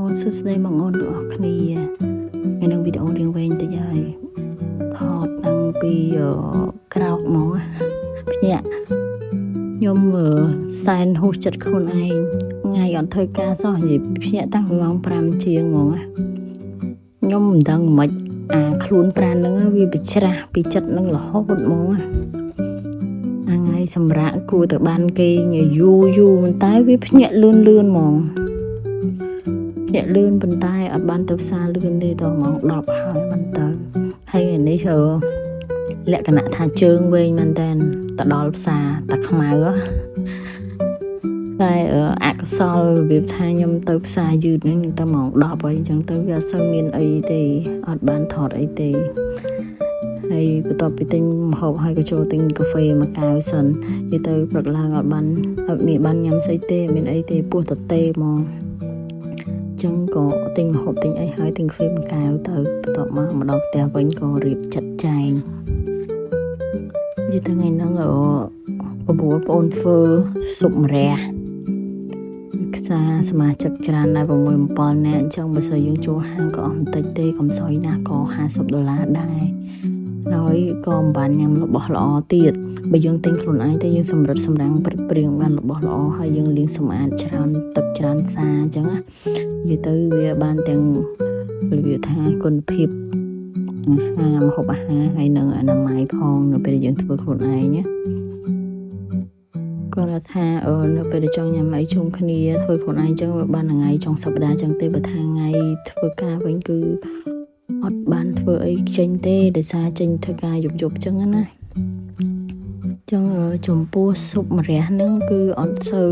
សួស្តីបងប្អូនទាំងអស់គ្នាថ្ងៃនេះវីដេអូរៀងវែងតិចហើយថតតាំងពីក្រោកហ្មងភ្ញាក់ខ្ញុំសែនហួសចិត្តខ្លួនឯងថ្ងៃអត់ធ្វើការសោះនិយាយភ្ញាក់តាំងពីម៉ោង5ជាងហ្មងខ្ញុំមិនដឹងមិនខ្លួនប្រាណហ្នឹងវាបិច្រាស់ពីចិត្តហ្នឹងរហូតហ្មងថ្ងៃសម្រាប់គួរទៅបានគេយូរមិនតែវាភ្ញាក់លឿនហ្មងភ្ញាក់លឿនប៉ុន្តែអត់បានទៅផ្សារលឿនទេដល់ម៉ោង10ហើយមិនទៅហើយនេះលក្ខណៈថាជើងវែងមែនតើទៅដល់ផ្សារតាខ្មៅតែអកុសលរបៀបថាខ្ញុំទៅផ្សារយឺតហ្នឹងទៅម៉ោង10ហើយអញ្ចឹងទៅវាអត់សូវមានអីទេអត់បានថតអីទេហើយបន្ទាប់ពីទិញម្ហូបហើយក៏ចូលទិញកាហ្វេមួយកែវសិននិយាយទៅព្រឹកឡើងអត់បានញ៉ាំស្អីទេមានអីទេពោះតទេហ្មងចឹងក៏ទិញម្ហូបទិញអីហើយទិញកាហ្វេមួយកែវទៅបន្ទាប់មកដល់ផ្ទះវិញក៏រៀបចាត់ចែងនិយាយទៅថ្ងៃហ្នឹងប្អូនធ្វើស៊ុបម្រះខ្សាសមាជិកច្រើនដែរ6-7នាក់អញ្ចឹងបើសិនយើងចូលហាងក៏អស់បន្តិចទេកុំសោយណាស់ក៏$50ដែរហើយក៏មិនបានញ៉ាំរបស់ល្អទៀតបើយើងទិញខ្លួនឯងទៅយើងសម្រិតសម្រាំងព្រឹកព្រៀងបានរបស់ល្អហើយយើងលាងសម្អាតច្រើនទឹកច្រើនសាអញ្ចឹងណានិយាយទៅវាបានទាំងរបៀបថាគុណភាពអាហារម្ហូបអាហារហើយនឹងអនាម័យផងនៅពេលដែលយើងធ្វើខ្លួនឯងណាគាត់ថានៅពេលដែលចង់ញ៉ាំអីជុំគ្នាធ្វើខ្លួនឯងអញ្ចឹងវាបានថ្ងៃចុងសប្តាហ៍អញ្ចឹងទេបើថាថ្ងៃធ្វើការវិញគឺអត់បានធ្វើអីចេញទេដោយសារចេញធ្វើការយប់អញ្ចឹងណាចឹងចំពោះស៊ុបម្រះហ្នឹងគឺអត់សូវ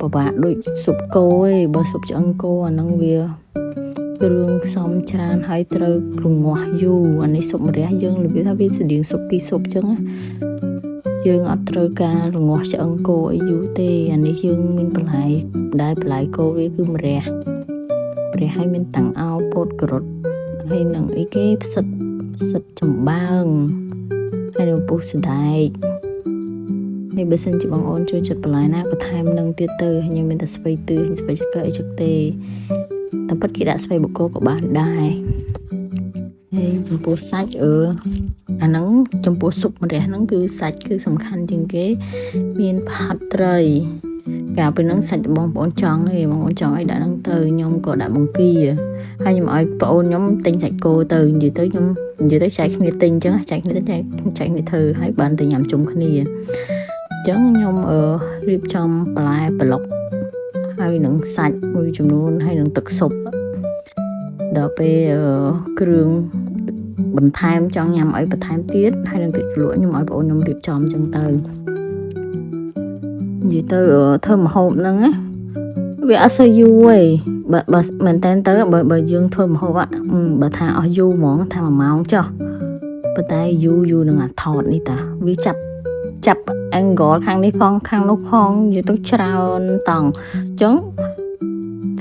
ពិបាកដូចស៊ុបគោទេបើស៊ុបឆ្អឹងគោអាហ្នឹងវាគ្រឿងផ្សំច្រើនហើយត្រូវរងាស់យូរអានេះស៊ុបម្រះយើងរបៀបថាវាស្តៀងស៊ុបគីស៊ុបអញ្ចឹងណាយើងអត់ត្រូវការរងាស់ឆ្អឹងគោអីយូរទេអានេះយើងមានបន្លែគោវាគឺម្រះហើយមានតាំងអោពោតក្រូតហើយនឹងអីគេផ្សិតចំបើងហើយនឹងពុះសណ្ដែកហើយបើសិនជាបងអូនចូលចិត្តបន្លែណាក៏ថែមនឹងទៀតទៅខ្ញុំមានតែស្ពៃទឿស្ពៃចង្កឹះអីចឹងទេតែពិតគេដាក់ស្ពៃបកគោក៏បានដែរហើយចំពោះសាច់អាហ្នឹងចំពោះស៊ុបម្រះហ្នឹងគឺសាច់គឺសំខាន់ជាងគេមានផាត់ត្រីកាលពីហ្នឹងសាច់បងប្អូនចង់ឯងបងប្អូនចង់ឲ្យដាក់ហ្នឹងទៅខ្ញុំក៏ដាក់បង្គាហើយខ្ញុំឲ្យប្អូនខ្ញុំទិញសាច់គោទៅនិយាយទៅចែកគ្នាទិញអញ្ចឹងចែកគ្នាធ្វើហើយបានទៅញ៉ាំជុំគ្នាអញ្ចឹងខ្ញុំរៀបចំបន្លែប្លុកហើយនឹងសាច់មួយចំនួនហើយនឹងទឹកស៊ុបដល់ពេលគ្រឿងបន្ថែមចង់ញ៉ាំអីបន្ថែមទៀតហើយនឹងទឹកជ្រលក់ខ្ញុំឲ្យបងអូនខ្ញុំរៀបចំអញ្ចឹងទៅនិយាយទៅធ្វើម្ហូបហ្នឹងណាវាអត់សូវយូរទេបើមែនតើទៅបើយើងធ្វើម្ហូបបើថាអស់យូរហ្មងថា1ម៉ោងចុះប៉ុន្តែយូរនឹងអាថតនេះតាវាចាប់ angle ខាងនេះផងខាងនោះផងនិយាយទៅច្រើនតង់អញ្ចឹង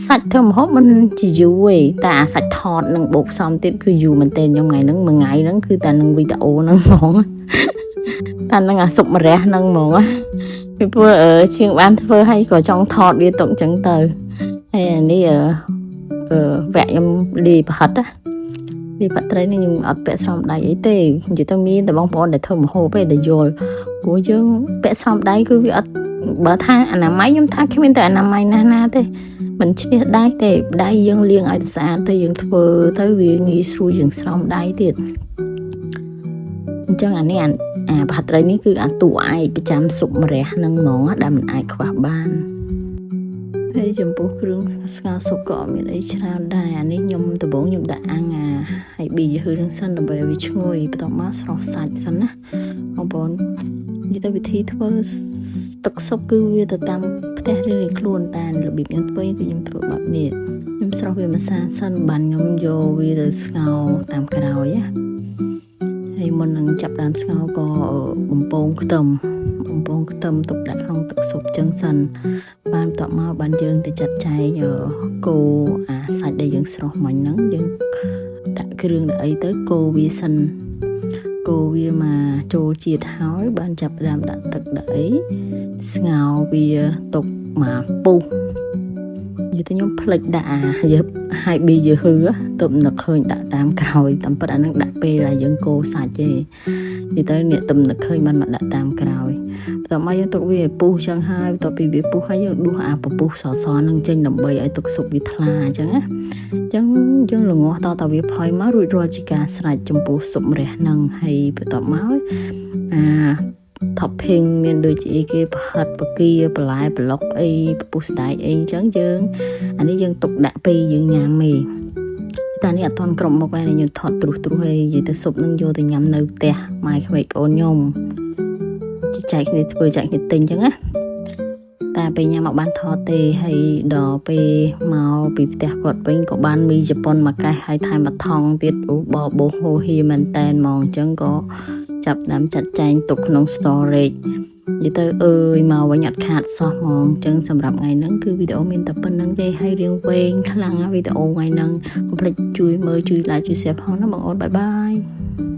សាច់ធ្វើម្ហូបមិនជាយូរទេតែអាសាច់ថតនឹងបូកផ្សំទៀតគឺយូរមែនទែនខ្ញុំមួយថ្ងៃហ្នឹងគឺតែនឹងវីដេអូហ្នឹងហ្មងតែនឹងអាស៊ុបម្រះហ្នឹងហ្មងពីព្រោះជាងបានធ្វើឲ្យក៏ចង់ថតវាទុកអញ្ចឹងទៅហើយអានេះវគ្គខ្ញុំលាយប្រហិតណាលាយបាត់ត្រីនេះខ្ញុំអត់ពាក់ស្រោមដៃអីទេនិយាយទៅមានតែបងប្អូនដែលធ្វើម្ហូបឯងដែលយល់ព្រោះយើងពាក់ស្រោមដៃគឺវាអត់បើថាអនាម័យខ្ញុំថាគ្មានតែអនាម័យណាទេមិនឈ្នះដៃទេដៃយើងលាងឲ្យស្អាតទៅយើងធ្វើទៅវាងាយស្រួលជាងស្រោមដៃទៀតអញ្ចឹងអានេះប្រហិតត្រីនេះគឺអាតួឯកប្រចាំស៊ុបម្រះហ្នឹងហ្មងដែលមិនអាចខ្វះបានហើយចំពោះគ្រឿងស្ករស៊ុបក៏មានអីច្រើនដែរអានេះខ្ញុំដំបូងខ្ញុំដាក់អាំងហើយប៊ីហឺនឹងសិនដើម្បីឲ្យវាឈ្ងុយបន្ទាប់មកស្រោះសាច់សិនណាបងប្អូននិយាយទៅវិធីធ្វើទឹកស៊ុបគឺវាទៅតាមផ្ទះរៀងៗខ្លួនតែរបៀបខ្ញុំធ្វើគឺខ្ញុំធ្វើបែបនេះខ្ញុំស្រោះវាម្សៅសិនបានខ្ញុំយកវាទៅស្ងោរតាមក្រោយណាហើយមុននឹងចាប់ដើមស្ងោរក៏បំពងខ្ទឹមទុកដាក់ក្នុងទឹកស៊ុបចឹងសិនបានបន្ទាប់មកបានយើងទៅចាត់ចែងកូរអាសាច់ដែលយើងស្រោះមិញហ្នឹងយើងដាក់គ្រឿងដាក់អីទៅកូរវាសិនកូរវាមកចូលជាតិហើយបានចាប់ដើមដាក់ទឹកដាក់អីស្ងោរវាទុកមកពុះ như tôi nhóm plek đã giúp hai bì giờ hư á tụm nực hơi đã tam còi tầm bữa anh đã bê là dân cô sạch chứ như tới nè tụm nực hơiมันđã tam còiต่อมายังตกวิปูจังไห้ต่อปีวิปูให้ยังดูหาปูสอนึงเจนดำใบไอตกสุกวิทลาจังอ่ะจังหลงต่อวิพอยมารุยรอจิกาสลายจมปูสุมเรนังให้ต่อมาท็อปพิงเมียนโดยจีเก็บหัดปกีปลายปล็อกไอปูสไตล์ไอจังอันนี้ยังตกดะปียังยามมีตอนนี้ตอนกรมบอกว่าเนี่ยถอดตรุให้ยี่แต่สุกนึงโยแต่ยำเนื้อเตะไม่ขมิบโอนยมchạy thì vừa chạy nhiệt tình chẳng á taไปnhà mặc ban thọ tê hay đòไปmàu bị tẹt gọt bên có ban mi Japan mà cái hai thai mặt thong tiết bỏ bố hồ hi mình tên mong chẳng có chập đám chặt chanh tục nông storage như tôi ơi màu và nhặt khát so mong chẳng sầm rập ngày nắng cứ video mình tập bên nắng dây hay riêng quen khả năng video ngày nắng có phải chui mơ chui lại chui xếp không nó bằng ôn bye bye